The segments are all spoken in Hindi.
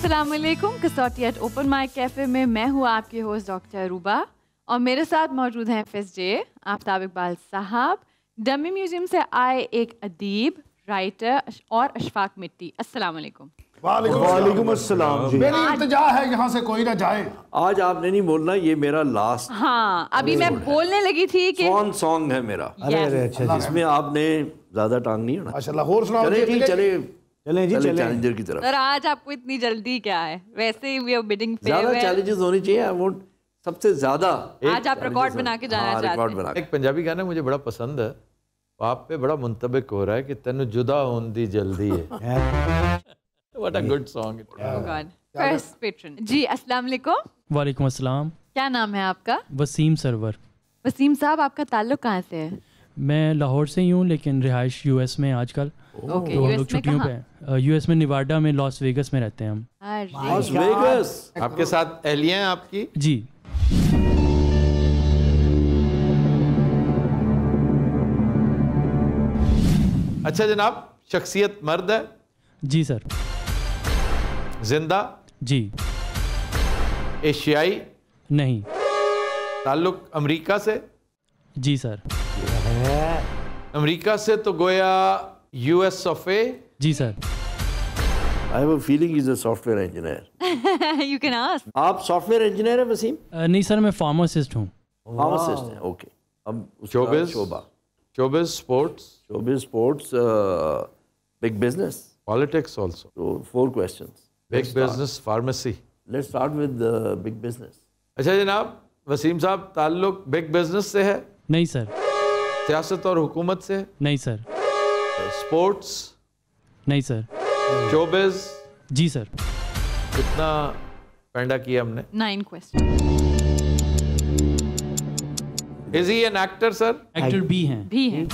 अस्सलाम वालेकुम। कसौटियात ओपन माइक कैफ़े में मैं हूँ आपकी होस्ट डॉक्टर अरूबा और मेरे साथ मौजूद हैं FSJ आफ्ताब इकबाल साहब, डमी म्यूजियम से आए एक अदीब, राइटर और अशफाक मिट्टी। अस्सलाम वालेकुम। वालेकुम अस्सलाम जी। मेरी इल्तिजा है यहाँ से कोई ना जाए। आज आपने नहीं बोलना, ये मेरा लास्ट हाँ, अभी मैं बोलने लगी थी कि स्वान सॉन्ग है मेरा। Yes. इसमें आपने ज्यादा टांग नहीं होना। अच्छा लाहौर सुनाओ। चले जी, चले चले चैलेंजर की तरफ। सर आज आपको इतनी जल्दी क्या है? वैसे ही वी आर बिडिंग पे ज्यादा चैलेंजेस होनी चाहिए। आई वांट सबसे ज्यादा। आज आप रिकॉर्ड बना के जाना चाहते हैं। एक पंजाबी गाना मुझे बड़ा पसंद है, आप पे बड़ा मुंतबिक हो रहा है कि तेनु जुदा होने दी जल्दी है। What a good song it is. Oh God. First patron जी, अस्सलाम वालेकुम। वालेकुम अस्सलाम। क्या नाम है आपका? वसीम सरवर। वसीम साहब, आपका ताल्लुक कहाँ से है? मैं लाहौर से ही हूँ लेकिन रिहाइश यूएस में आजकल। ओके, तो हम यूएस लोग में छुट्टियों पे हैं। यूएस में निवाडा में लॉस वेगस में रहते हैं हम। Las Vegas. आपके साथ एहलिया हैं आपकी? जी। अच्छा जनाब, शख्सियत मर्द है? जी सर। जिंदा? जी। एशियाई? नहीं। ताल्लुक अमेरिका से? जी सर। अमेरिका से तो गोया यूएस ऑफ ए? जी sir. I have a feeling he is a software engineer. You can ask. आप सॉफ्टवेयर इंजीनियर है वसीम? नहीं सर, मैं फार्मासिस्ट हूँ। फार्मासिस्ट हैं, ओके। अब शोबिज़? शोबा, showbiz, sports? Showbiz, sports, big business, politics also? तो 4 questions. Big business, pharmacy? Let's start with big business. अच्छा जनाब, वसीम साहब ताल्लुक बिग बिजनेस से है? नहीं सर। सियासत और हुकूमत से? नहीं सर। स्पोर्ट्स? नहीं सर। शोबिज़? जी सर। कितना पैंडा किया हमने? 9 questions. Is he an actor sir? Actor भी हैं। भी हैं।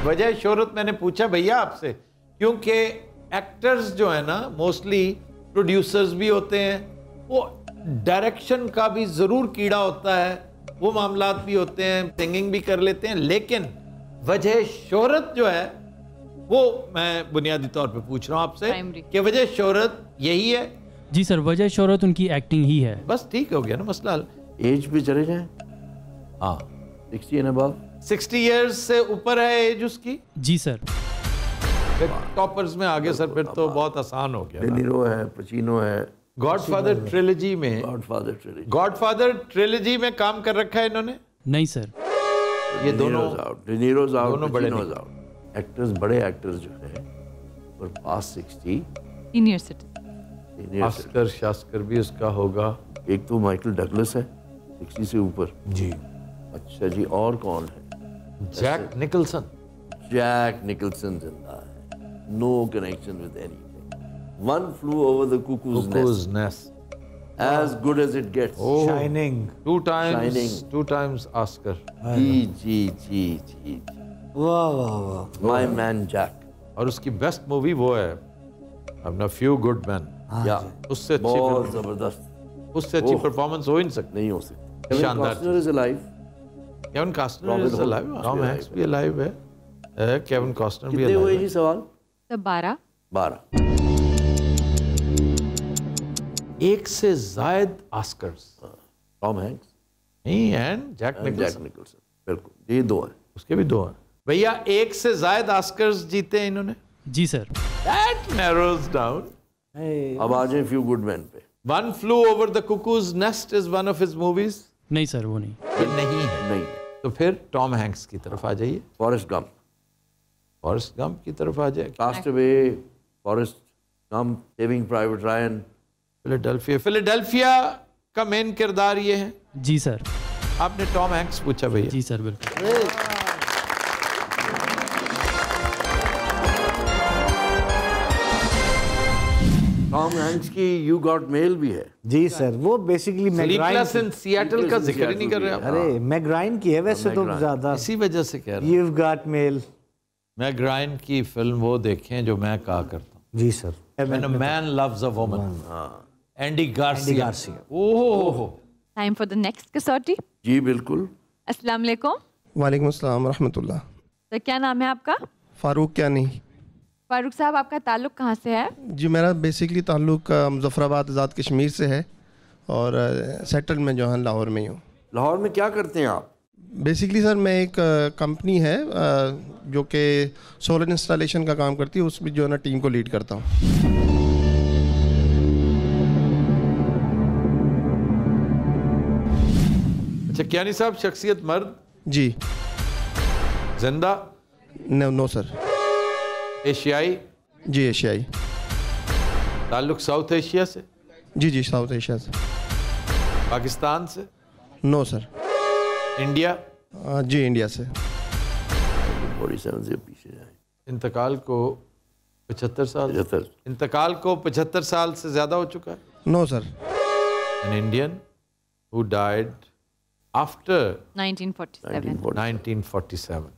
वजह शोहरत मैंने पूछा भैया आपसे, क्योंकि एक्टर्स जो है ना मोस्टली प्रोड्यूसर्स भी होते हैं, वो डायरेक्शन का भी जरूर कीड़ा होता है, वो मामलात भी होते हैं, सिंगिंग भी कर लेते हैं, लेकिन वजह शोहरत जो है वो मैं बुनियादी तौर पे पूछ रहा हूँ आपसे Primary. कि वजह शोहरत यही है? जी सर, वजह शोहरत उनकी एक्टिंग ही है। बस ठीक हो गया ना मसला हल। एज पे चले जाएं, हाँ 60 and above। 60 इयर्स से ऊपर है एज उसकी? जी सर। टॉपर्स में आगे सर फिर तो बहुत आसान हो गया। डेनिरो है, पचिनो है। गॉडफादर ट्रिलॉजी में, गॉडफादर ट्रिलॉजी में काम कर रखा है इन्होंने? नहीं सर। ये दोनों डेनिरोज आउट, दोनों बड़े पचिनोज आउट। एक्टर्स, बड़े एक्टर्स जो हैं और पास 60 Senior citizen. ऑस्कर शास्कर भी उसका होगा। एक तो माइकल डगलस है 60 से ऊपर जी। अच्छा जी, और कौन है? Jack Nicholson? जैक निकलसन जिंदा है। No connection with anything. One flew over the cuckoo's nest, as good as it gets. Shining? 2 times Oscar. जी। वाह वाह वाह। My man Jack. और उसकी बेस्ट मूवी वो है अपना फ्यू गुड मैन। या उससे अच्छी बहुत film- जबरदस्त, उससे अच्छी परफॉर्मेंस हो ही नहीं सकती। नहीं हो सकती। शानदार। Costner is alive. Kevin Costner Robin is Hood alive, भी टॉम alive हैंक्स भी अलाइव है, केविन कॉस्टनर भी कितने हुए अलाइव जी है। सवाल? तो 12. 12। एक से जायद ऑस्कर्स? टॉम हैंक्स नहीं, and Jack and Nicholson. Jack Nicholson, बिल्कुल ये 2 हैं। उसके भी 2 हैं भैया। एक से जायद ऑस्कर्स जीते हैं इन्होंने? जी सर। That narrows down. अब आ जाए फ्यू गुड मैन पे। One Flew Over the Cuckoo's Nest is one of his movies. नहीं सर, वो नहीं। ये नहीं है। नहीं, तो फिर टॉम हैंक्स की तरफ आ जाइए। Forrest Gump. फॉरेस्ट गंप की तरफ आ जाए। Castaway, Forrest Gump, saving private Ryan. Philadelphia? Philadelphia का मेन किरदार ये है? जी सर। आपने टॉम हैंक्स पूछा भैया? जी सर, बिल्कुल। टॉम हैंक्स की यू गॉट मेल भी है। जी सर, वो बेसिकली स्लीपलेस इन सिएटल का जिक्र ही नहीं कर रहे आप? अरे मैग्राइन की है वैसे तो ज्यादा। इसी वजह से कह रहा हूं। You've got mail। मैग्राइन की फिल्म वो देखें जो मैं कहा करता हूँ। जी sir. When a man loves a woman. Andy Garcia. Oh. Time for the next कसौटी. जी बिल्कुल। अस्सलाम वालेकुम। वालेकुम अस्सलाम रहमतुल्लाह। तो क्या नाम है आपका? फारूक क्या नहीं। फारूक साहब, आपका ताल्लुक कहाँ से है? जी मेरा बेसिकली ताल्लुक मुजफ्फराबाद आज़ाद कश्मीर से है और सेटल में जो है लाहौर में ही हूँ। लाहौर में क्या करते हैं आप? बेसिकली सर मैं एक कंपनी है जो कि सोलर इंस्टॉलेशन का काम करती है, उसमें जो है ना टीम को लीड करता हूँ। अच्छा कियानी साहब, शख्सियत मर्द? जी। जिंदा? No sir. एशियाई? जी एशियाई। ताल्लुक साउथ एशिया से? जी साउथ एशिया से। पाकिस्तान से? No sir. इंडिया? जी इंडिया से। 47 से पीछे जाए। इंतकाल को 75 साल? 75। इंतकाल को 75 साल से ज़्यादा हो चुका है? No sir. An Indian who died after 1947।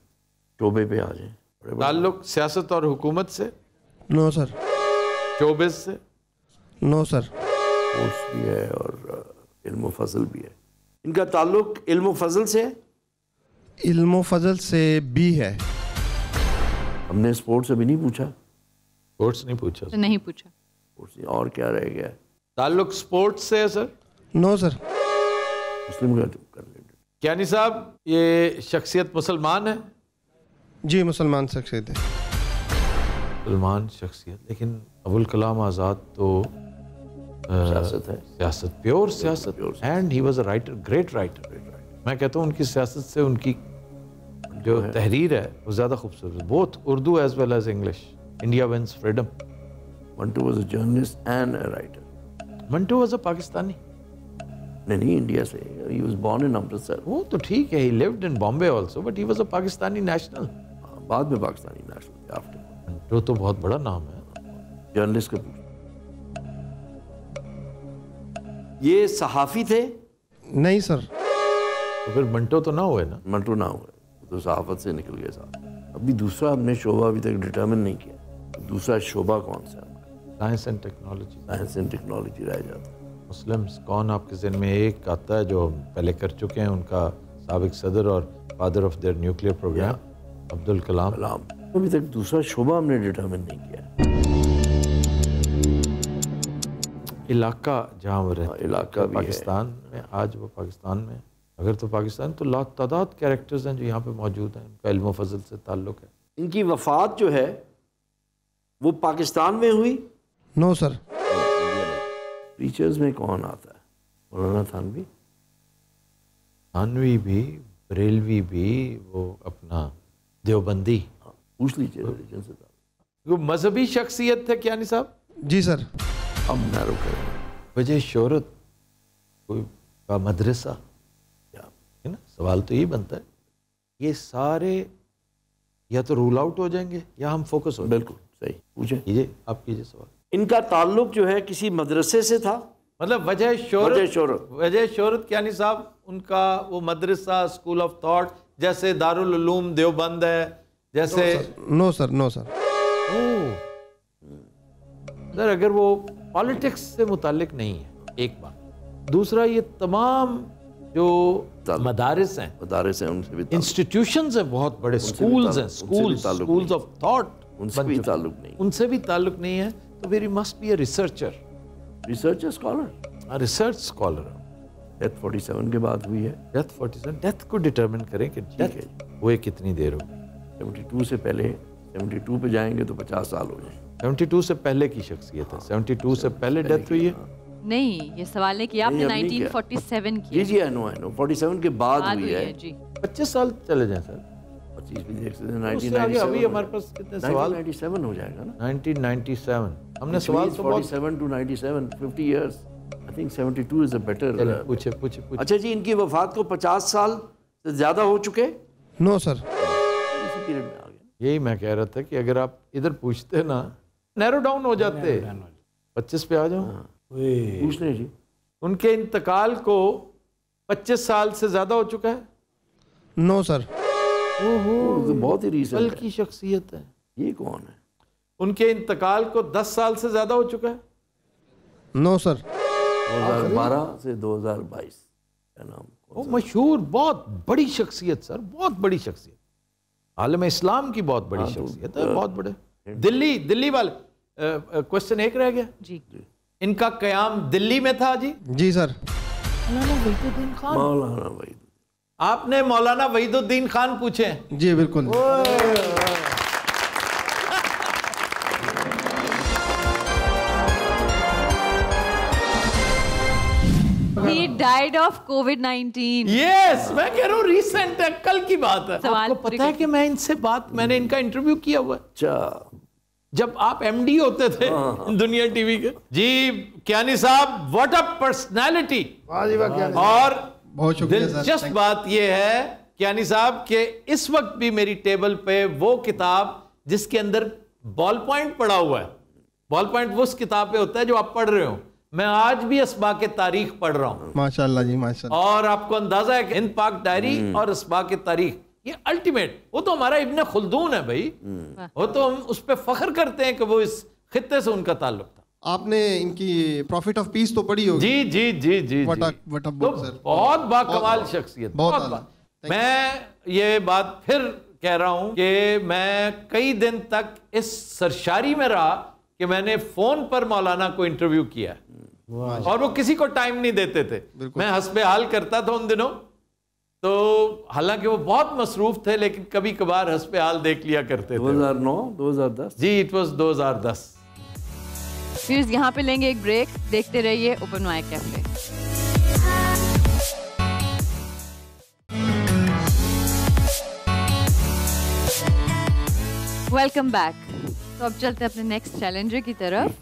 शोबे पे आ जाए। ताल्लुक सियासत और हुकूमत से? No sir. शोबिस से? No sir. स्पोर्ट्स भी है और इल्म फजल भी है। इनका ताल्लुक इल्म फजल से है? इल्म फजल से भी है। हमने स्पोर्ट्स अभी नहीं पूछा। स्पोर्ट्स नहीं पूछा? तो नहीं पूछा। स्पोर्ट्स और क्या रह गया? ताल्लुक स्पोर्ट्स से है सर? No sir. मुस्लिम का कर लेते। कियानी साहब, ये शख्सियत मुसलमान है? जी मुसलमान शख्सियत है। मुसलमान शख्सियत, लेकिन अबुल कलाम आज़ाद तो सियासत है। सियासत, प्योर सियासत। And he was a writer, great writer. मैं कहता हूँ उनकी सियासत से उनकी जो तहरीर है वो ज़्यादा खूबसूरत है, both Urdu as well as English. India wins freedom. Manto was a journalist and a writer. Manto was a Pakistani? नहीं, इंडिया से। He was born in Amritsar. वो तो ठीक है, he lived in Bombay also, but he was a Pakistani national. बाद में पाकिस्तानी नेशनल आफ्टर। मंटो तो बहुत बड़ा नाम है। जर्नलिस्ट का पूछ। ये सहाफ़ी थे? नहीं सर। तो फिर मंटो तो ना हुए ना? मंटो ना हुए, तो सहाफ़त से निकल गए साहब। अभी दूसरा हमने शोबा अभी तक डिटर्मिन नहीं किया। दूसरा शोबा कौन सा है? Science and technology. Science and technology रह जाता है। मुस्लिम्स कौन आपके ज़हन में एक आता है जो पहले कर चुके हैं, उनका साबिक सदर और father of their nuclear programme Abdul Kalam. अभी तक दूसरा शोबा हमने डिटर्मिन नहीं किया। इलाका जहाँ वो रहते, इलाका भी पाकिस्तान में, आज वो पाकिस्तान में, अगर तो पाकिस्तान तो लातादाद कैरेक्टर्स हैं जो यहाँ पे मौजूद हैं, उनका इल्म फजल से ताल्लुक़ है। इनकी वफात जो है वो पाकिस्तान में हुई? No sir. टीचर्स में कौन आता है? मौलाना थानवी? थानवी भी, बरेलवी भी, वो अपना देवबंदी। पूछ लीजिए रिलीजन से। वो मजहबी शख्सियत है कियानी साहब? जी सर। अब नैरो करें। वजह शोहरत कोई का मदरसा, है ना? सवाल तो यही बनता है। ये सारे या तो रूल आउट हो जाएंगे या हम फोकस हो। बिल्कुल सही, पूछे कीजिए, आप कीजिए सवाल। इनका ताल्लुक जो है किसी मदरसे से था? मतलब वजह शोहरत कियानी साहब, उनका वो मदरसा, स्कूल ऑफ थॉट, जैसे दारुल उलूम देवबंद है, जैसे। No sir. No sir. Sir अगर वो पॉलिटिक्स से मुतालिक नहीं है, एक बात। दूसरा, ये तमाम जो मदारिस हैं उनसे भी, इंस्टीट्यूशंस हैं, बहुत बड़े स्कूल्स हैं, स्कूल्स ऑफ थॉट, उनसे भी ताल्लुक नहीं। उनसे भी ताल्लुक नहीं है। तो फिर he must be a researcher scholar. Research scholar. Death 47 के बाद हुई है। डेथ 47, डेथ को डिटरमिन करें कि डेथ हुए कितनी देर हो। 72 से पहले, 72 पे जाएंगे तो 50 साल हो जाएंगे। 72 से पहले की शख्सियत है। 72 से पहले डेथ हुई है? नहीं, ये सवाल है कि आपने 1947 की। जी आई नो 47 के बाद हुई है जी। 25 साल चले जाएं सर। 25 भी देख सकते हैं। 1997 अभी हमारे पास कितने सवाल? 1997 हो जाएगा ना। 1997 हमने सवाल तो 47 to 97 50 years। I think 72 is a better। पूछे। अच्छा जी, इनकी वफात को 50 साल से ज्यादा हो चुके? No sir. इसी पीरियड में आ गए। यही मैं कह रहा था कि अगर आप इधर पूछते ना, नैरो डाउन हो जाते। 25 पे आ जाओ। पूछ लें जी। उनके इंतकाल को 25 साल से ज्यादा हो चुका है? No sir. तो बहुत ही रीसेंट कल की शख्सियत है। ये कौन है? उनके इंतकाल को 10 साल से ज्यादा हो चुका है? No sir. 2012 से 2022 क्या नाम? वो मशहूर बहुत बड़ी शख्सियत सर, बहुत बड़ी शख्सियत, आलम इस्लाम की बहुत बड़ी शख्सियत है, बहुत बड़े। दिल्ली वाले क्वेश्चन एक रह गया जी। इनका कयाम दिल्ली में था जी? जी सर। मौलाना वहीद। आपने मौलाना वहीदुद्दीन खान पूछे? जी बिल्कुल। He died of COVID-19. Yes, मैं कह रहा हूँ रिसेंट है, कल की बात है। सवाल आपको पता है कि मैं इनसे मैंने इनका इंटरव्यू किया हुआ है अच्छा, जब आप एमडी होते थे दुनिया टीवी के। जी कियानी साहब, व्हाट अ पर्सनालिटी। और बहुत शुक्रिया सर। दिलचस्प बात यह है कियानी साहब कि इस वक्त भी मेरी टेबल पे वो किताब जिसके अंदर बॉल पॉइंट पड़ा हुआ है, बॉल पॉइंट वो उस किताब पे होता है जो आप पढ़ रहे हो। मैं आज भी अस्बा के तारीख पढ़ रहा हूं। माशाल्लाह जी माशाल्लाह। और आपको अंदाजा है कि हिंद पाक डायरी और अस्बा के तारीख ये अल्टीमेट, वो तो हमारा इब्ने खुल्दून है भाई, वो तो हम उस पर फख्र करते हैं कि वो इस खित्ते से उनका ताल्लुक था। आपने इनकी प्रॉफिट ऑफ पीस तो पढ़ी होगी? जी जी जी जी, What a तो book, sir। बहुत बाकमाल शख्सियत, बहुत। मैं ये बात फिर कह रहा हूं कि मैं कई दिन तक इस सरशारी में रहा कि मैंने फोन पर मौलाना को इंटरव्यू किया और वो किसी को टाइम नहीं देते थे। मैं हस्बे हाल करता था उन दिनों, तो हालांकि वो बहुत मसरूफ थे लेकिन कभी कभार हस्बे हाल देख लिया करते थे। 2009 2010 जी, इट वाज 2010। फिर यहाँ पे लेंगे एक ब्रेक, देखते रहिए open mic cafe. Welcome back. तो अब चलते हैं अपने नेक्स्ट चैलेंजर की तरफ।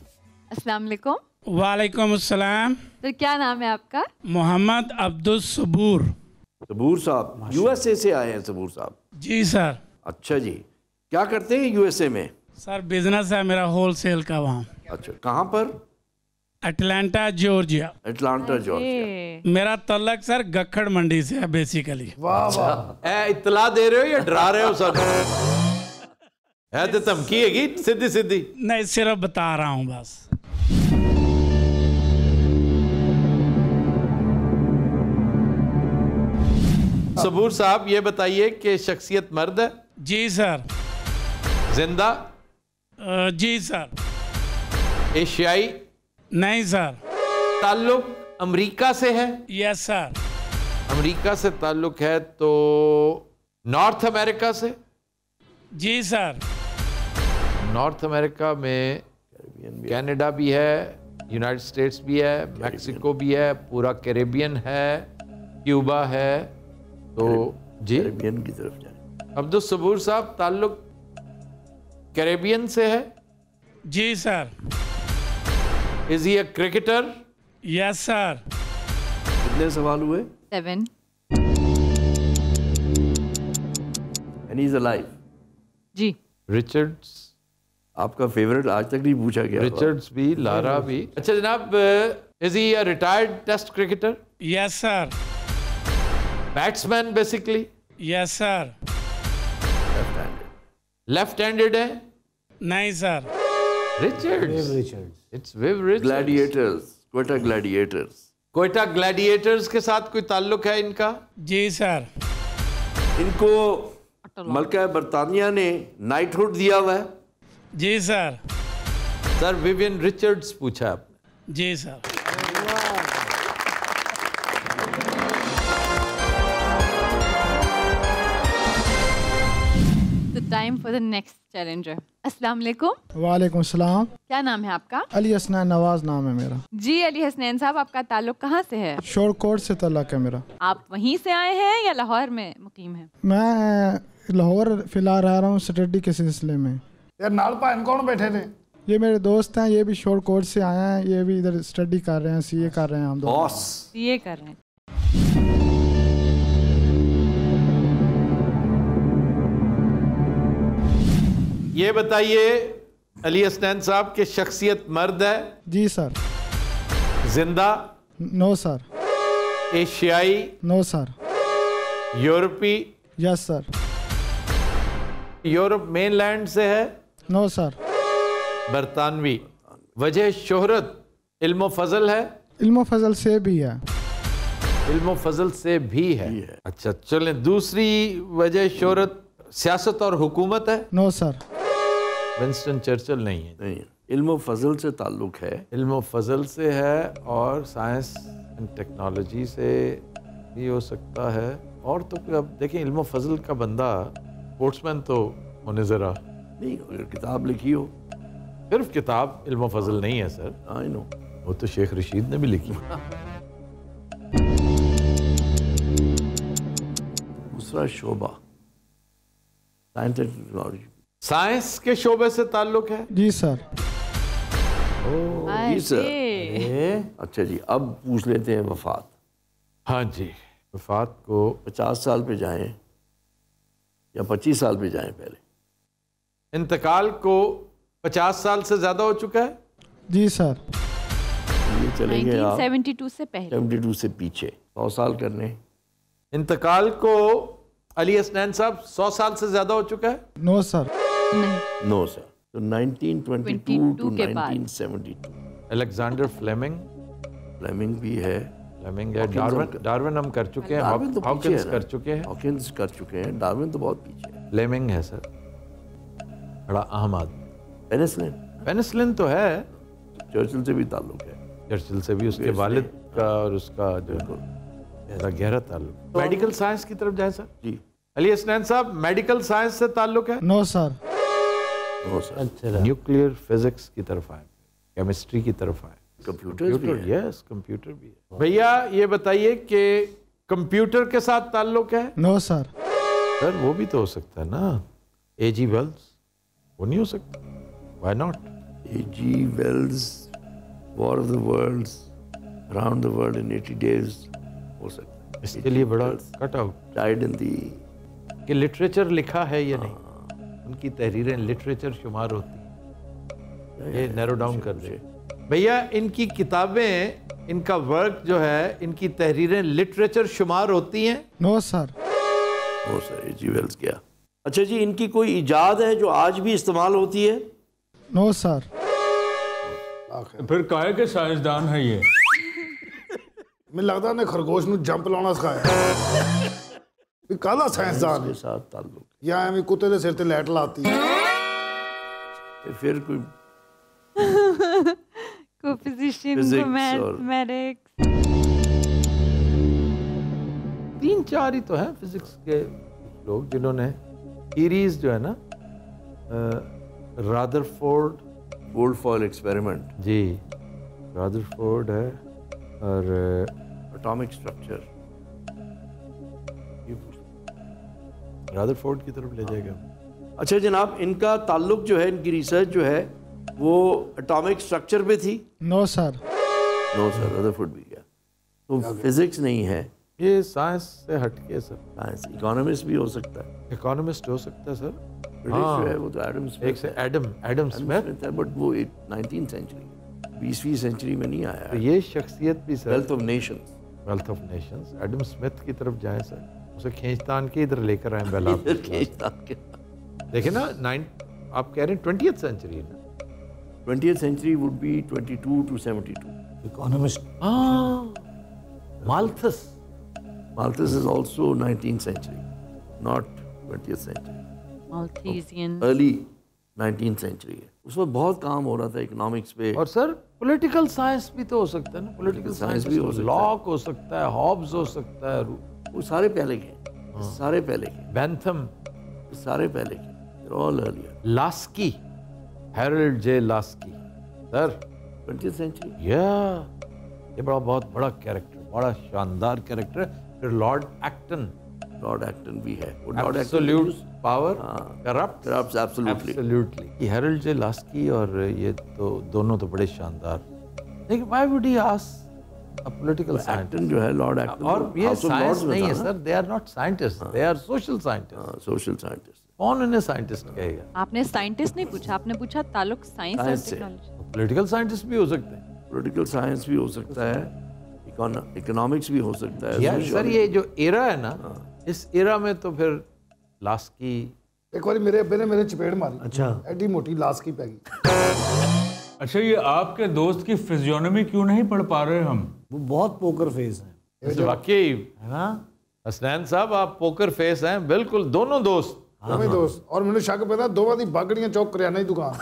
अस्सलाम वालेकुम। वालेकुम अस्सलाम। तो क्या नाम है आपका? मोहम्मद अब्दुल सबूर। सबूर साहब यूएसए से आए हैं? सबूर साहब जी सर। अच्छा जी, क्या करते हैं यूएसए में? सर बिजनेस है मेरा होलसेल का वहाँ। अच्छा, कहाँ पर? Atlanta Georgia. Atlanta Georgia. मेरा तल्लक सर गखड़ मंडी से है बेसिकली। वाह वाह। इत्तला दे रहे हो या डरा रहे हो सर? है तो धमकी है सीधी सीधी? नहीं, सिर्फ बता रहा हूँ बस। सबूर साहब ये बताइए कि शख्सियत मर्द है? जी सर। जिंदा? जी सर। एशियाई? नहीं सर। ताल्लुक अमेरिका से है? Yes sir. अमेरिका से ताल्लुक है तो नॉर्थ अमेरिका से? जी सर। नॉर्थ अमेरिका में कनाडा भी है, यूनाइटेड स्टेट्स भी है, मैक्सिको भी है, पूरा कैरेबियन है, क्यूबा है। तो जी कैरेबियन की तरफ जाए। अब्दुल सबूर साहब ताल्लुक कैरेबियन से है? जी sir. Is he a cricketer? Yes sir. कितने सवाल हुए? 7। And he is alive? जी। रिचर्ड्स? आपका फेवरेट आज तक नहीं पूछा गया। रिचर्ड्स भी, लारा भी। अच्छा जनाब, is he a retired test cricketer? Yes sir. Batsman basically? Yes sir. Left handed है? नहीं sir. Richards. It's Viv Richards. Gladiators, Quetta gladiators. Quetta gladiators के साथ कोई ताल्लुक है इनका? जी सर। इनको मलका बरतानिया ने नाइटहुड दिया हुआ है? जी सर। सर विवियन रिचर्ड्स पूछा आपने? जी sir. Time for the next challenger. अस्सलाम वालेकुम। वालेकुम सलाम। क्या नाम है आपका? अली हसनैन नवाज नाम है मेरा। जी अली हसनैन साहब, आपका ताल्लुक कहाँ से है? शोरकोट से तल्लक है मेरा। आप वहीं से आए हैं या लाहौर में मुकीम हैं? मैं लाहौर फिलहाल रह रहा हूँ स्टडी के सिलसिले में। यार नाल भाई कौन बैठे थे? ये मेरे दोस्त हैं, ये भी शोरकोट से आए हैं, ये भी इधर स्टडी कर रहे हैं, सीए कर रहे हैं। हम दोनों सीए कर रहे हैं। ये बताइए अली हसनैन साहब के शख्सियत मर्द है? जी सर। जिंदा? No sir. एशियाई? No sir. यूरोपी? Yes sir. यूरोप मेनलैंड से है? No sir. बरतानवी? वजह शोहरत इल्म फजल है? इल्म फजल से भी है। इल्म फजल से भी है। अच्छा चलें, दूसरी वजह शोहरत सियासत और हुकूमत है? No sir. विंस्टन चर्चिल नहीं है। नहीं, इल्म फजल से ताल्लुक है। इल्म फजल से है और साइंस एंड टेक्नोलॉजी से भी हो सकता है। और तो अब देखें इल्म फजल का बंदा स्पोर्ट्समैन तो होने ज़रा नहीं, अगर किताब लिखी हो। सिर्फ किताब इल्म फजल नहीं है सर। आई नो, वो तो शेख रशीद ने भी लिखी। दूसरा शोबा साइंस एंड टेक्नोलॉजी। साइंस के शोबे से ताल्लुक है। जी सर। जी सर। अच्छा जी, अब पूछ लेते हैं वफात। हाँ जी, वफात को 50 साल पे जाएं या 25 साल पे जाएं पहले? इंतकाल को 50 साल से ज्यादा हो चुका है। जी सर। ये चलेंगे आप 1972 से पहले, 72 से पीछे 100 साल करने। इंतकाल को अली हसनैन साहब 100 साल से ज्यादा हो चुका है। No sir. नहीं, नो सर। तो 1922 टू के बाद। 1972। अलेक्जेंडर फ्लेमिंग भी है। फ्लेमिंग है। हॉकिंस डार्विन हम कर चुके हैं। डार्विन तो पीछे हॉकिंस है कर ना। चुके हैं। हॉकिंस कर चुके हैं। डार्विन तो बहुत पीछे है। फ्लेमिंग है सर, बड़ा अहम आदमी। पेनिसिलिन पेनिसिलिन तो है, चर्चिल से भी ताल्लुक है। चर्चिल से भी, उसके वालिद का और उसका जो बड़ा गहरा ताल्लुक। मेडिकल साइंस की तरफ जाए सर। जी। अली हसनैन साहब मेडिकल साइंस से ताल्लुक है। No sir. No sir. Nuclear physics की तरफ आए, केमिस्ट्री की तरफ आए, कंप्यूटर भी है। यस कंप्यूटर भी है। भैया ये बताइए कि कंप्यूटर के साथ ताल्लुक है। No sir. सर वो भी तो हो सकता है ना, एजी वेल्स, वो नहीं हो सकता? Why not? H G Wells, war of the worlds, around the world in 80 days हो सकता है। इसके लिए बड़ा कट आउट डाइड इन दी कि लिटरेचर लिखा है या नहीं, उनकी तहरीरें लिटरेचर शुमार होती हैं, ये नैरो डाउन कर दे भैया। इनकी किताबें, इनका वर्क जो है, इनकी तहरीरें लिटरेचर शुमार होती हैं। No sir. No sir, H G Wells क्या। अच्छा जी, इनकी कोई इजाद है जो आज भी इस्तेमाल होती है? No sir. फिर काहे के साइंसदान है ये? ਮੈਨੂੰ ਲੱਗਦਾ ਨੇ ਖਰਗੋਸ਼ ਨੂੰ ਜੰਪ ਲਾਉਣਾ ਸਿਖਾਇਆ ਵੀ ਕਾਹਦਾ ਸਾਇੰਸਦਾਨ के साथ ताल्लुक ਜਾਂ ਐਵੇਂ ਕੁੱਤੇ ਦੇ ਸਿਰ ਤੇ ਲਾਈਟ ਲਾਤੀ है। फिर कोई कोफिशिएंट, Physics मैथमेटिक्स। 3-4 ही तो हैं फिजिक्स के लोग जिन्होंने सीरीज जो है ना, रादरफोर्ड, गोल्डफॉयल एक्सपेरिमेंट जी, रादरफोर्ड है और एटॉमिक स्ट्रक्चर। रादरफोर्ड की तरफ ले जाएगा। अच्छा जनाब, इनका ताल्लुक जो है, इनकी रिसर्च जो है वो एटॉमिक स्ट्रक्चर पे थी? No sir. No sir, Rutherford भी गया। तो फिजिक्स नहीं है, ये साइंस से हटके सर। साइंस। इकोनॉमिस्ट भी हो सकता है। इकोनॉमिस्ट हो सकता है सर। ब्रिटिश जो है वो तो एडम स्मिथ एक से एडम स्मिथ है, बट वो 19th सेंचुरी, 20वीं सेंचुरी में नहीं आया। तो ये शख्सियत भी sir, wealth of Nations. Wealth of Nations, Adam Smith की तरफ जाए सर, उसे खींचतान के इधर लेकर आए बेला। देखिए ना, आप कह रहे हैं 20th सेंचुरी ना, 20th century would be 22 to 72. Economist. Malthus. Malthus is also 19th century, not 20th century. Malthusian. Early 19th century है। उस वक्त बहुत काम हो रहा था इकोनॉमिक्स पे। और सर पॉलिटिकल साइंस भी तो हो सकता है ना, पॉलिटिकल साइंस भी हो सकता है, लॉक हो सकता है, हॉब्स हो सकता है, वो सारे पहले के, सारे पहले के, बेंथम सारे पहले के, they're all earlier. Laski, Harold J Laski sir, 20th century. ये बहुत बड़ा कैरेक्टर, बड़ा शानदार कैरेक्टर है। फिर लॉर्ड एक्टन भी है। Absolute power corrupts absolutely. Harold J Laski और ये तो दोनों तो बड़े शानदार। लेकिन why would he ask a political scientist जो है, लॉर्ड एक्टन, और ये साइंस नहीं है sir, they are not scientist, they are social scientist. Social scientist. कौन उन्हें साइंटिस्ट कहेगा? आपने साइंटिस्ट नहीं पूछा, आपने पूछा ताल्लुक साइंस और टेक्नोलॉजी। पॉलिटिकल साइंटिस्ट भी हो सकते हैं, पॉलिटिकल साइंस भी हो सकता है, इकोनॉमिक्स भी हो सकता है। यार सर ये जो एरा है ना, इस एरा में तो फिर लास्की। एक बार मेरे अब्बे ने मेरे चपेट मारी। अच्छा। एडी मोटी लास्की पै गई। अच्छा, ये आपके दोस्त की फिजियोनॉमी क्यों नहीं पढ़ पा रहे हम? वो बहुत पोकर फेस है। वाकई है ना? हसनैन साहब आप पोकर फेस हैं, बिल्कुल दोनों दोस्त। ਦੋਵੇਂ ਦੋਸਤ ਔਰ ਮੈਨੂੰ ਸ਼ੱਕ ਪੈਂਦਾ ਦੋਵਾਂ ਦੀ ਬਾਗੜੀਆਂ ਚੌਕ ਕਰਿਆਨਾ ਦੀ ਦੁਕਾਨ।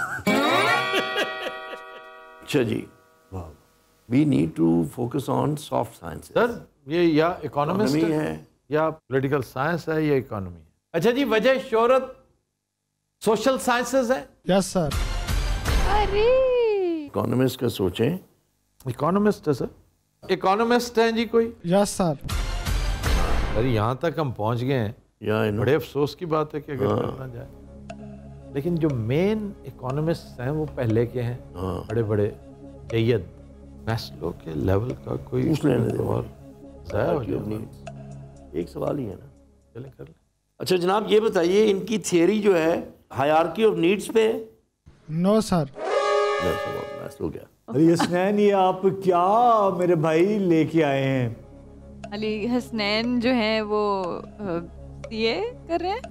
अच्छा जी, we need to focus on soft sciences. Sir ये या इकोनॉमिस्ट है या पॉलिटिकल साइंस है या इकोनॉमी है। अच्छा जी, वजह शोहरत सोशल साइंसेस है। Yes sir. अरे इकोनॉमिस्ट का सोचें। इकोनॉमिस्ट है सर, इकोनॉमिस्ट हैं जी कोई? Yes sir. अरे यहाँ तक हम पहुँच गए हैं, बड़े अफसोस की बात है कि अगर करना जाए, लेकिन जो मेन इकोनॉमिस्ट हैं वो पहले के हैं, बड़े बड़े जयद मैस्लो के लेवल का कोई पूछ लेने और एक सवाल ही है ना, चलें कर लें। अच्छा जनाब ये बताइए, इनकी थियरी जो है हायरार्की ऑफ नीड्स पे है? No sir. हो गया। अली हसनैन, ये आप क्या मेरे भाई लेके आए हैं? अली हसनैन जो है वो सीए कर रहे हैं।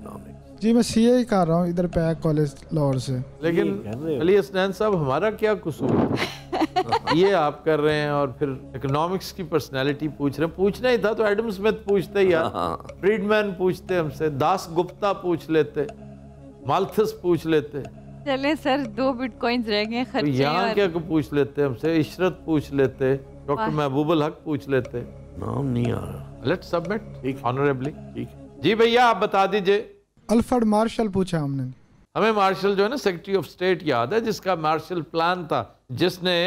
जी मैं सीए ही कर रहा हूँ इधर पैक कॉलेज लाहौर से। लेकिन अली हसनैन साहब हमारा क्या कसूर? ये आप कर रहे हैं और फिर इकोनॉमिक्स की पर्सनालिटी पूछ रहे हैं। पूछना ही था तो एडम स्मिथ पूछते ही यार, फ्रीडमैन पूछते हमसे, दास गुप्ता पूछ लेते, माल्थस पूछ लेते। चले सर 2 बिटकॉइंस रह गए खर्चे। तो यहाँ क्या पूछ लेते हमसे, इशरत पूछ लेते, डॉक्टर महबूबुल हक पूछ लेते। नाम नहीं आ रहा। Let's submit honourably. ठीक जी भैया आप बता दीजिए। अल्फ्रेड मार्शल पूछा हमने। हमें मार्शल जो है ना सेक्रेटरी ऑफ स्टेट याद है, जिसका मार्शल प्लान था, जिसने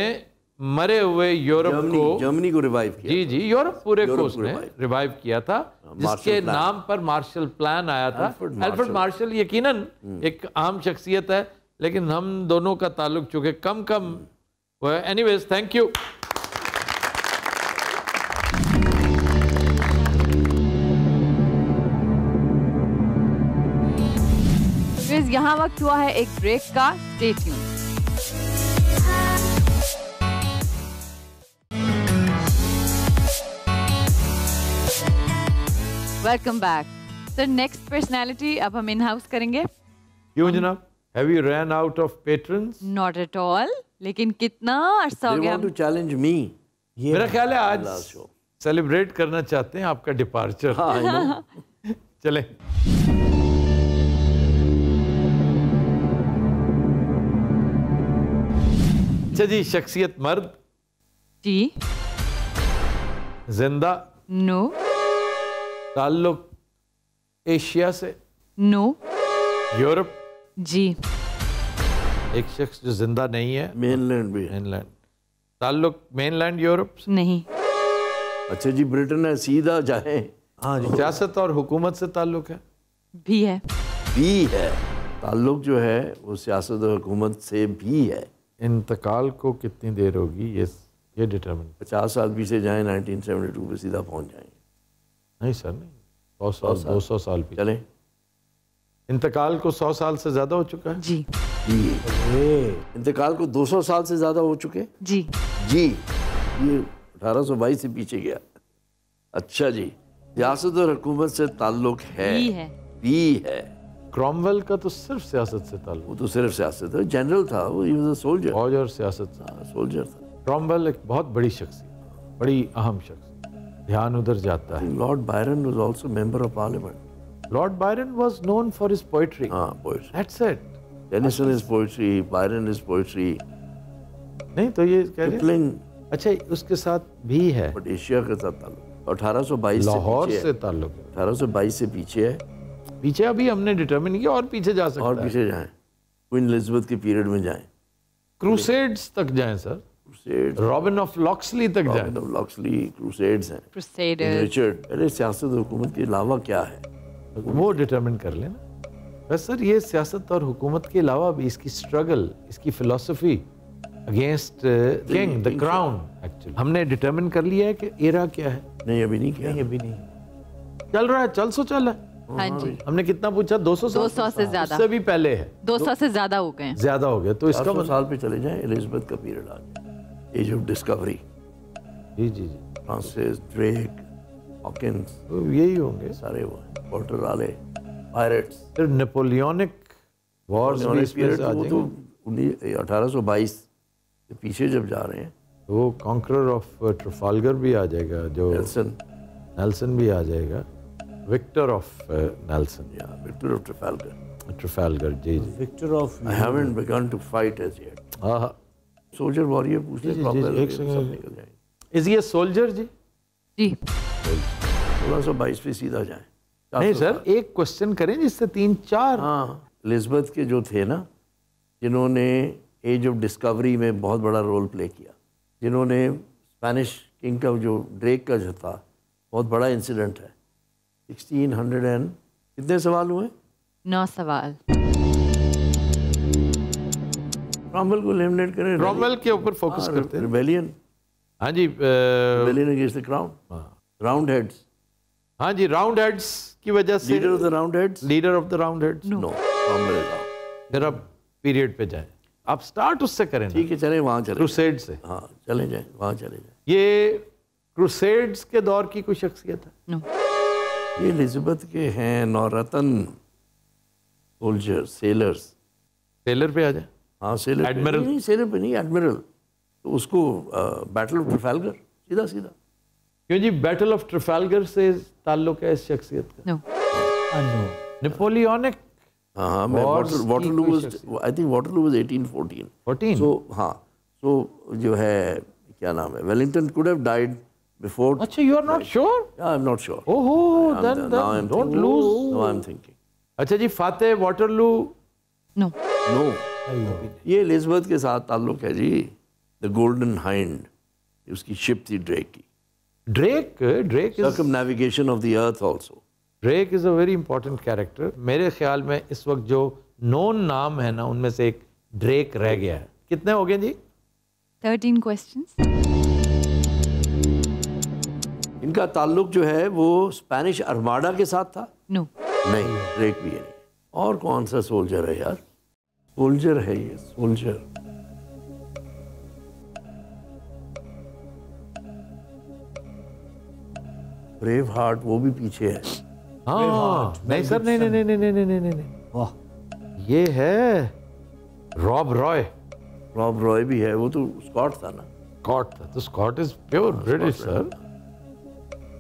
मरे हुए यूरोप को, जर्मनी को रिवाइव किया। जी जी, यूरोप पूरे को उसने रिवाइव किया था, जिसके नाम पर मार्शल प्लान आया था। अल्फ्रेड मार्शल यकीनन एक आम शख्सियत है, लेकिन हम दोनों का ताल्लुक चूंकि कम हुआ है। Anyways thank you. यहाँ वक्त हुआ है एक ब्रेक का। Stay tuned. Welcome back sir. Next personality अब हम इन हाउस करेंगे। क्यों जनाब? Have you ran out of patrons? Not at all। लेकिन कितना अरसा हो गया। They want to challenge me। मेरा ख्याल है आज सेलिब्रेट करना चाहते हैं आपका डिपार्चर। हाँ, चले। अच्छा जी, शख्सियत मर्द? जी। जिंदा? नो। ताल्लुक एशिया से? नो। यूरोप? जी। एक शख्स जो जिंदा नहीं है। मेनलैंड भी है। मेनलैंड। ताल्लुक मेनलैंड यूरोप से? नहीं। अच्छा जी, ब्रिटेन है, सीधा जाए। हाँ जी। सियासत और हुकूमत से ताल्लुक है? भी है। भी है। ताल्लुक जो है वो सियासत और हुकूमत से भी है। इंतकाल को कितनी देर होगी ये डिटरमिन? 50 साल पीछे जाएं, 1972 पे सीधा पहुंच जाएंगे। नहीं सर, नहीं, 100 साल 200 साल पीछे चलें। इंतकाल को 100 साल से ज्यादा हो चुका है। जी जी। इंतकाल को 200 साल से ज्यादा हो चुके। जी जी। ये 1822 से पीछे गया। अच्छा जी, सियासत और हुकूमत से ताल्लुक है। भी है। क्रॉमवेल का तो सिर्फ सियासत से ताल्लुक। वो तो सिर्फ सियासत है, जनरल था वो, ही वाज अ सोल्जर। फौज और सियासत से। सोल्जर था। क्रॉमवेल एक बहुत बड़ी शख्सियत, बड़ी अहम शख्स, ध्यान उधर जाता है। Lord Byron was also member of parliament. Lord Byron was known for his poetry. हाँ, poetry. That's it. Tennyson is poetry, Byron is poetry. नहीं तो ये कह रहे हैं। अच्छा, उसके साथ भी है। बट एशिया के साथ ताल्लुक 1822 लाहौर से ताल्लुक है। 1822 से पीछे है। पीछे अभी हमने डिटरमिन किया, और पीछे जा सकते हैं। और पीछे जाएं, क्वीन एलिजाबेथ के पीरियड में जाएं, क्रूसेड्स तक जाएं सर। क्रूसेड्स, रॉबिन ऑफ लॉक्सली तक जाएं। रॉबिन ऑफ लॉक्सली, क्रूसेड्स हैं, क्रूसेडर्स, रिचर्ड। पहले सियासत और हुकूमत के अलावा क्या है वो डिटरमिन कर लेना। बस सर, ये सियासत और हुकूमत के अलावा भी इसकी स्ट्रगल, इसकी philosophy against king, the crown, actually हमने डिटरमिन कर लिया है कि एरा क्या है। नहीं, अभी नहीं किया। नहीं, अभी नहीं चल रहा है, चल सो चल है। हाँ जी। हमने कितना पूछा? 200 से ज्यादा। उससे भी पहले है। 200 से ज्यादा हो गए। ज्यादा हो गया तो इसका 400 साल पे चले जाएं, एलिजाबेथ का पीरियड आ जाए, एज ऑफ डिस्कवरी। जी जी जी। फ्रांसिस ड्रेक, हॉकिंस, तो यही होंगे सारे वो वॉल्टर राले, पायरेट्स। फिर नेपोलियनिक वॉर्स भी इसमें से आ वो तो 1822 से पीछे जब जा रहे हैं, वो कॉन्करर ऑफ ट्रफाल्गर भी आ जाएगा, जो नेल्सन भी आ जाएगा। Victor of Nelson, Yeah, Victor of Trafalgar. Trafalgar, जी जी। Victor of I haven't begun to fight as yet. हाँ, Soldier warrior पूछते जी, प्रॉब्लम एक सब सेकंड। निकल जाएंगे। इज ये सोल्जर जी? जी 1622 पे सीधा जाए। नहीं सर, एक क्वेश्चन करें जिससे 3-4। हाँ, एलिजाबेथ के जो थे ना, जिन्होंने एज ऑफ डिस्कवरी में बहुत बड़ा रोल प्ले किया, जिन्होंने स्पेनिश किंग का जो ड्रेक का जो था बहुत बड़ा इंसिडेंट है। 1600 एंड कितने सवाल हुए? 9 सवाल। रॉमवेल को एलिमिनेट करें। रॉमवेल के ऊपर फोकस करते हैं। रिबेलियन। हाँ जी, rebellion against the crown. Round heads. हाँ जी, राउंड हेड्स की वजह से। Leader of the round heads. Leader of the round heads. No, Cromwell is out. जरा पीरियड पे जाए, आप स्टार्ट उससे करें। ठीक है, चले वहाँ चले। क्रूसेड से। हाँ, चले जाए, वहाँ चले जाए। ये क्रूसेड्स के दौर की कोई शख्सियत है? नो। ये एलिजाबेथ के हैं नौरतन सोल्जर, सेलर्स। सेलर पे आ जाए। हाँ, सेलर। एडमिरल। नहीं, सेलर पे नहीं, एडमिरल। तो उसको बैटल ऑफ ट्रफालगर, सीधा सीधा। क्यों जी, बैटल ऑफ ट्रफालगर से ताल्लुक है इस शख्सियत का? नो। नेपोलियनिक। हाँ, मैं Waterloo was, I think Waterloo was 1814। 14। So हाँ, सो जो है क्या नाम है, Wellington could have died before. अच्छा, you are not sure? I am not sure. ओहो, then don't lose. No, I am thinking. अच्छा जी, फातेह वाटरलू? नो। नो, ये एलिजाबेथ के साथ ताल्लुक है जी। द गोल्डन हाइंड, उसकी शिप थी ड्रेक की। Drake is सर्कमनेविगेशन of the earth also. Drake is a very important character. मेरे ख्याल में इस वक्त जो नोन नाम है ना, उनमें से एक ड्रेक रह गया है। कितने हो गए जी? 13 क्वेश्चंस। इनका ताल्लुक जो है वो स्पेनिश आर्माडा के साथ था। नो। नहीं, ड्रेक भी है नहीं। और कौन सा सोल्जर है यार? सोल्जर है ये, सोल्जर। ब्रेव हार्ट, वो भी पीछे है। हाँ, नहीं सर, नहीं नहीं नहीं नहीं नहीं नहीं नहीं नहीं, वाह, ये है रॉब रॉय। रॉब रॉय भी है, वो तो स्कॉट था ना। स्कॉट था, तो Scott is pure British sir.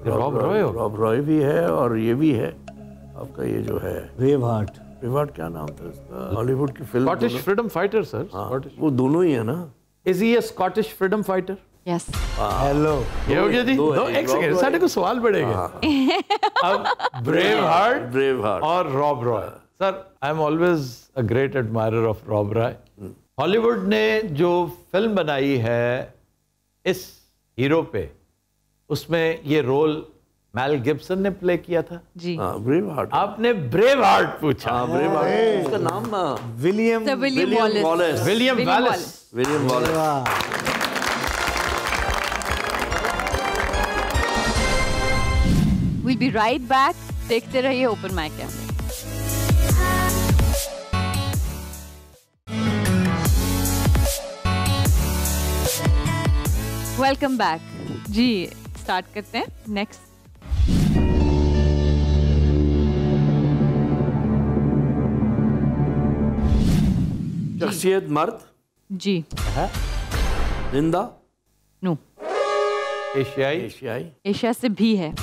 Rob Roy हो। रॉब रॉय भी है, और ये भी है आपका, ये जो है ब्रेव हार्ट। ब्रेव हार्ट, क्या नाम था इसका? हॉलीवुड की film. Scottish freedom fighter sir. हाँ, वो दोनों ही है ना। Is he a Scottish freedom fighter? Yes. Hello, ये हो गया जी। दो है, दो, एक रॉब सेकंड, रॉय। साढ़े को सवाल बढ़ेगा। अब ब्रेव हार्ट और Rob Roy. Sir, I am always a great admirer of Rob Roy. Hollywood ने जो फिल्म बनाई है इस हीरो पे, उसमें ये रोल मेल गिब्सन ने प्ले किया था जी। हाँ, ब्रेव हार्ट। आपने ब्रेव हार्ट पूछा। हाँ, ब्रेव हार्ट। उसका नाम William William Wallace. Wallace. William Wallace. William Wallace. We'll be right back. देखते रहिए open mic cafe. Welcome back जी। स्टार्ट करते हैं नेक्स्ट। शख्सियत मर्द, जी। जिंदा, नो। एशियाई। एशियाई, एशिया से भी है।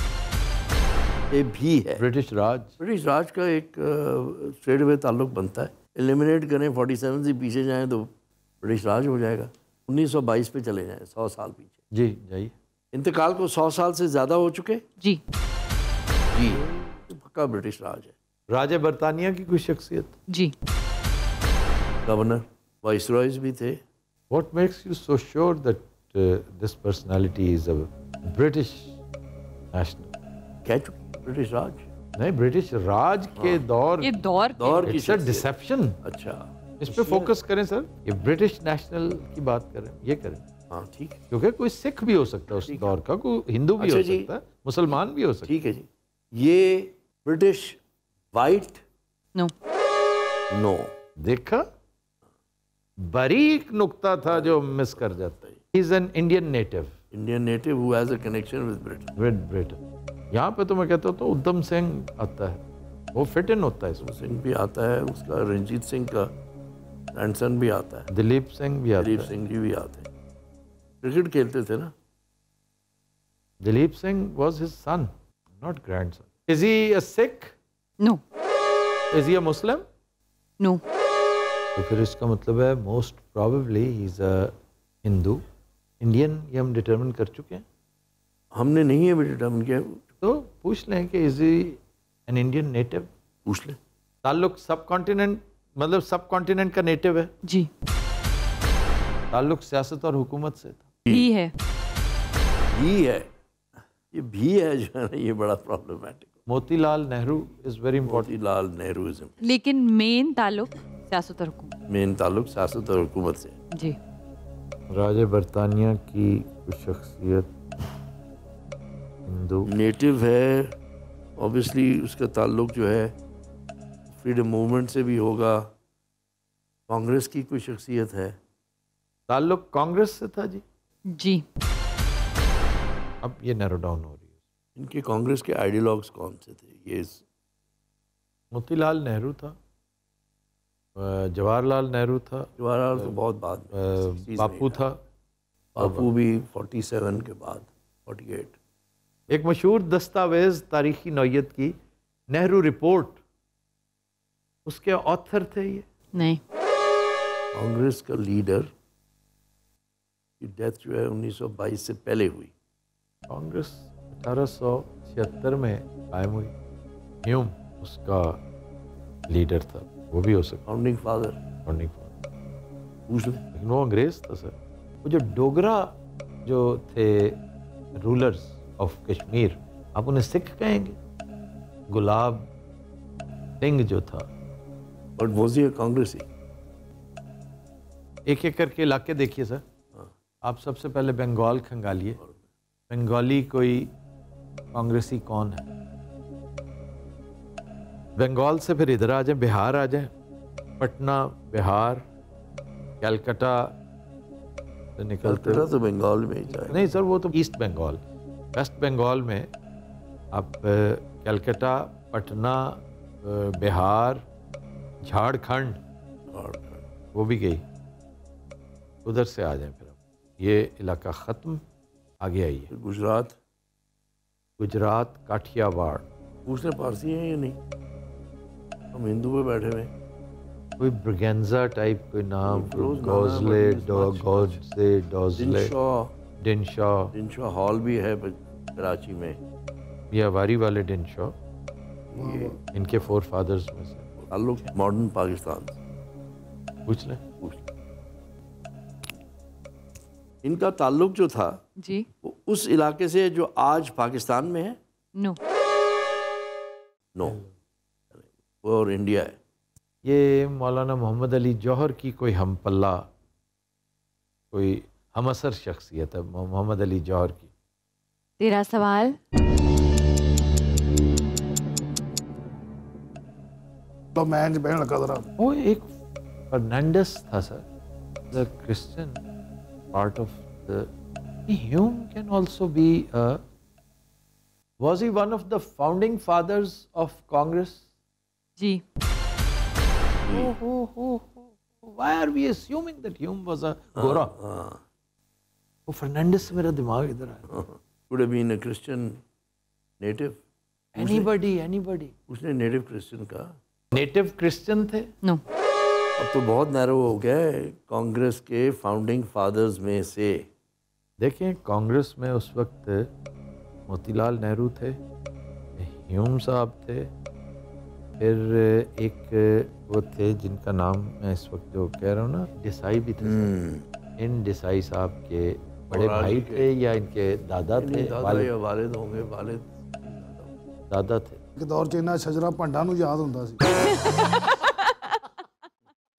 ये भी है। ब्रिटिश राज। ब्रिटिश राज का एक स्ट्रेट अवे ताल्लुक बनता है। एलिमिनेट करें, 47 से पीछे जाएं तो ब्रिटिश राज हो जाएगा। 1922 पे चले जाएं, 100 साल पीछे। जी जाइए। इंतकाल को 100 साल से ज़्यादा हो चुके जी। जी, तो पक्का ब्रिटिश राज है। राजा बरतानिया की कोई शख्सियत? जी। गवर्नर, वाइसरॉयज भी थे। What makes you so sure that this personality is a British national? कह चुके ब्रिटिश राज। नहीं, ब्रिटिश राज के दौर ये दौर की It's a deception। अच्छा, इस पे फोकस करें सर। ये ब्रिटिश नेशनल की बात करें, ये करें। हाँ ठीक है, क्योंकि कोई सिख भी हो सकता है उस दौर का, कोई हिंदू भी अच्छा हो जी। सकता है, मुसलमान भी हो सकता है। ठीक है जी। ये ब्रिटिश वाइट? नो। नो। देखा, बारीक नुक्ता था जो मिस कर जाता है। He is an Indian native। Indian native who has a connection with Britain. With Britain. यहाँ पे तो मैं कहता हूँ तो उधम सिंह आता है, वो फिट इन होता है इसमें। सिंह भी आता है, उसका रंजीत सिंह का ग्रैंडसन भी आता है, दिलीप सिंह भी आता दिलीप है। सिंह जी भी आते हैं। क्रिकेट खेलते थे ना। Dilip Singh was his son, not grandson। Is he a Sikh? No. Is he a Muslim? No. तो फिर इसका मतलब है most probably he is a Hindu Indian, ये हम डिटरमिन कर चुके हैं। हमने नहीं है डिटरमिन किया। तो पूछ लें कि is he an Indian native. पूछ लें। ताल्लुक सब कॉन्टिनेंट, मतलब सब कॉन्टिनेंट का नेटिव है जी। ताल्लुक सियासत और हुकूमत से था। भी है। भी है, ये भी है जो है ना, ये बड़ा problematic. Motilal Nehru is very important. Motilal Nehru is लेकिन मेन ताल्लुक सियासत और हुकूमत, मेन ताल्लुक सियासत और हुकूमत से। जी। राजे बरतानिया की कुछ शख्सियत हिंदू नेटिव है, ऑब्वियसली उसका ताल्लुक जो है फ्रीडम मूवमेंट से भी होगा। कांग्रेस की कोई शख्सियत है। ताल्लुक कांग्रेस से था जी। जी। अब ये नैरो डाउन हो रही है। इनके कांग्रेस के आइडियलॉग्स कौन से थे? ये मोतीलाल नेहरू था, जवाहरलाल नेहरू था। जवाहरलाल तो बहुत बाद में, बापू था। बापू भी 47 के बाद, 48। एक मशहूर दस्तावेज तारीखी नौयत की नेहरू रिपोर्ट, उसके ऑथर थे ये? नहीं। कांग्रेस का लीडर की डेथ जो है 1922 से पहले हुई। कांग्रेस 1876 में कायम हुई। ह्यूम उसका लीडर था, वो भी हो सकता। Founding father. फाउंडिंग फादर पूछ लें। लेकिन वो अंग्रेज था सर। वो जो डोगरा जो थे रूलर्स ऑफ कश्मीर, आप उन्हें सिख कहेंगे? गुलाब सिंह जो था, और वो जी कांग्रेसी। एक एक करके इलाके देखिए सर। आप सबसे पहले बंगाल खंगालिए, बंगाली कोई कांग्रेसी कौन है? बंगाल से फिर इधर आ जाए, बिहार आ जाए, पटना बिहार, कलकत्ता से निकलते कलकत्ता तो बंगाल में ही जाए। नहीं सर, वो तो ईस्ट बंगाल। वेस्ट बंगाल में आप कलकत्ता, पटना, बिहार, झारखंड, वो भी गई, उधर से आ जाए। फिर ये इलाका ख़त्म, आगे आइए। गुजरात, गुजरात काठियावाड़। पूछने पारसी हैं या नहीं? हम हिंदू पे बैठे हुए। कोई ब्रगेंजा टाइप कोई नाम, गौजले, गौजले, डोजले, डिनशॉ हॉल भी है कराची में। ये अवारी वाले डिनशॉ, ये इनके फोर फादर्स में से ताल्लुक मॉडर्न पाकिस्तान। पूछ लें। इनका ताल्लुक जो था जी, वो उस इलाके से जो आज पाकिस्तान में है। नो नो, वो और इंडिया है। ये मौलाना मोहम्मद अली जौहर की कोई हम पल्ला, कोई हम असर शख्सियत है मोहम्मद अली जौहर की। तेरा सवाल। तो मैं बहन लगा जरा। वो एक फर्नांडिस था sir, the Christian part of the Hume can also be was he one of the founding fathers of Congress? जी। Why are we assuming that Hume was a Gora? वो फर्नांडिस से मेरा दिमाग इधर आया। Could have been a Christian native. Anybody. उसने नेटिव क्रिश्चियन का। नेटिव क्रिश्चियन थे? नो। अब तो बहुत नैरो हो गया है। कांग्रेस के फाउंडिंग फादर्स में से देखें, कांग्रेस में उस वक्त मोतीलाल नेहरू थे, ह्यूम साहब थे, फिर एक वो थे जिनका नाम मैं इस वक्त जो कह रहा हूँ ना, देसाई भी थे। इन देसाई साहब के बड़े भाई थे या इनके दादा थे? वालिद होंगे, दादा थे। एक दौर च इन्ना छजरा भंडा नूं याद हुंदा सी।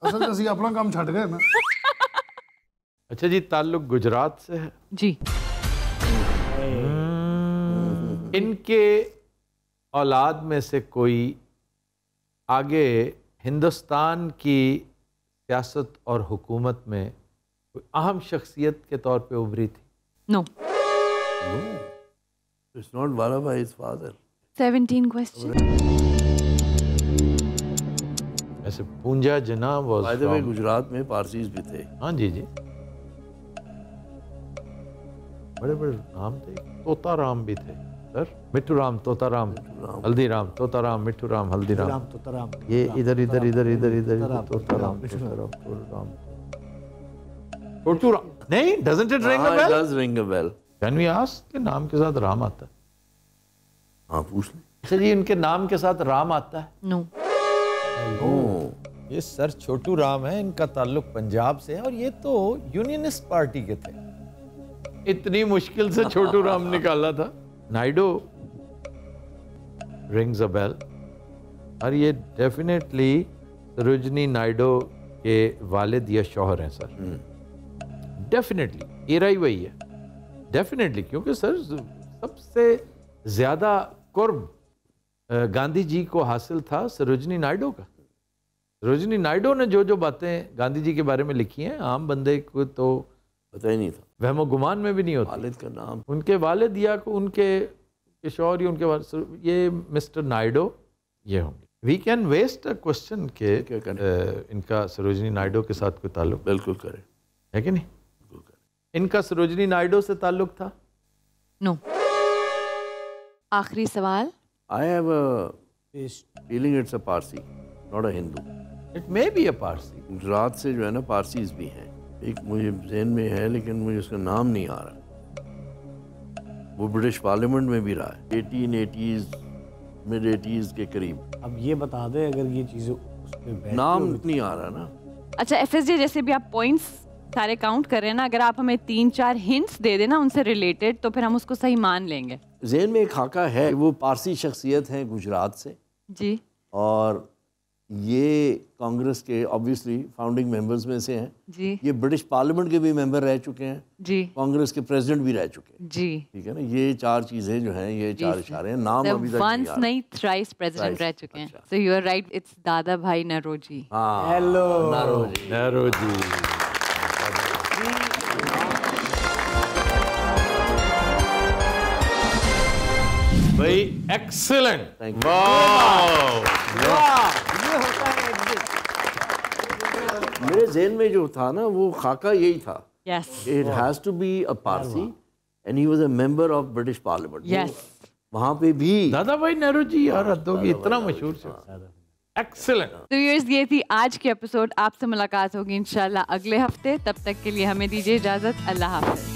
असल में ਅਸੀਂ अपना काम छड़ गए ना। अच्छा जी, ताल्लुक गुजरात से है जी। इनके औलाद में से कोई आगे हिंदुस्तान की सियासत और हुकूमत में कोई अहम शख्सियत के तौर पे उभरी थी? नो। इट्स नॉट वालाबाई हिज फादर। 17 क्वेश्चन। ऐसे पूंजा जना वाज गुजरात में पारसीज भी थे। हाँ जी जी, बड़े बड़े नाम थे। तोता राम भी थे। सर मिट्टू राम, तोता राम, हल्दी राम, तोता राम, मिट्टू राम, हल्दी राम, ये इधर इधर इधर इधर इधर तोता राम, छोटू राम। नहीं, doesn't it ring a bell? It does ring a bell. Can we ask के नाम के साथ राम आता है? हाँ पूछ ले। अच्छा जी, इनके नाम के साथ राम आता है? नो। ये सर छोटू राम है, इनका ताल्लुक पंजाब से है और ये तो यूनियनिस्ट पार्टी के थे। इतनी मुश्किल से छोटू राम निकाला था। नायडू रिंग्स अ बेल और ये डेफिनेटली सरोजनी नायडू के वालिद या शौहर हैं सर। डेफिनेटली एरा ही वही है, डेफिनेटली, क्योंकि सर सबसे ज्यादा कुर्ब गांधी जी को हासिल था सरोजनी नायडू का। सरोजनी नायडू ने जो जो बातें गांधी जी के बारे में लिखी हैं, आम बंदे को तो पता ही नहीं था, वहमो गुमान में भी नहीं होता। वालिद का नाम, उनके वालिद या उनके शौहर या उनके वालिद, ये मिस्टर नायडू ये होंगे। We can waste a question के इनका सरोजनी नायडू के साथ कोई ताल्लुक? बिल्कुल करें, है कि नहीं? इनका सरोजनी नायडू से ताल्लुक था? नो। आखिरी सवाल। आई have a feeling it's a Parsi, not a Hindu. It may be a Parsi. Gujarat से जो है ना पारसीज भी हैं, एक मुझे जहन में है लेकिन मुझे उसका नाम नहीं आ रहा। वो ब्रिटिश पार्लियामेंट में भी रहा है 1880s मिड 80s के करीब। अब ये बता दे अगर ये चीज़ें उस पे नाम नहीं आ रहा ना। अच्छा FSJ, जैसे भी आप पॉइंट्स सारे काउंट कर रहे हैं ना, अगर आप हमें 3-4 हिंट्स दे देना उनसे रिलेटेड तो फिर हम उसको सही मान लेंगे। जहन में एक खाका है, वो पारसी शख्सियत है गुजरात से जी, और ये कांग्रेस के ऑब्वियसली फाउंडिंग मेंबर्स में से हैं जी। ये ब्रिटिश पार्लियामेंट के भी मेंबर रह चुके हैं जी, कांग्रेस के प्रेसिडेंट भी रह चुके हैं जी, ठीक है ना। ये 4 चीजें जो हैं, ये 4 इशारे हैं। नाम अभी तक वंस नहीं थ्राइस प्रेसिडेंट रह चुके हैं। So you are right, it's Dadabhai Naoroji. हाँ, हेलो नौरोजी। भाई एक्सीलेंट, वाह। मेरे जहन में जो था ना वो खाका यही था। Yes, it has to be a Parsi and he was a member of British parliament. Yes, वहां पे भी दादा भाई नौरोजी, यार हद होगी, इतना मशहूर से। एक्सीलेंट। तो व्यूअर्स, ये थी आज की एपिसोड। आपसे मुलाकात होगी इंशाल्लाह अगले हफ्ते। तब तक के लिए हमें दीजिए इजाजत। अल्लाह हाफिज।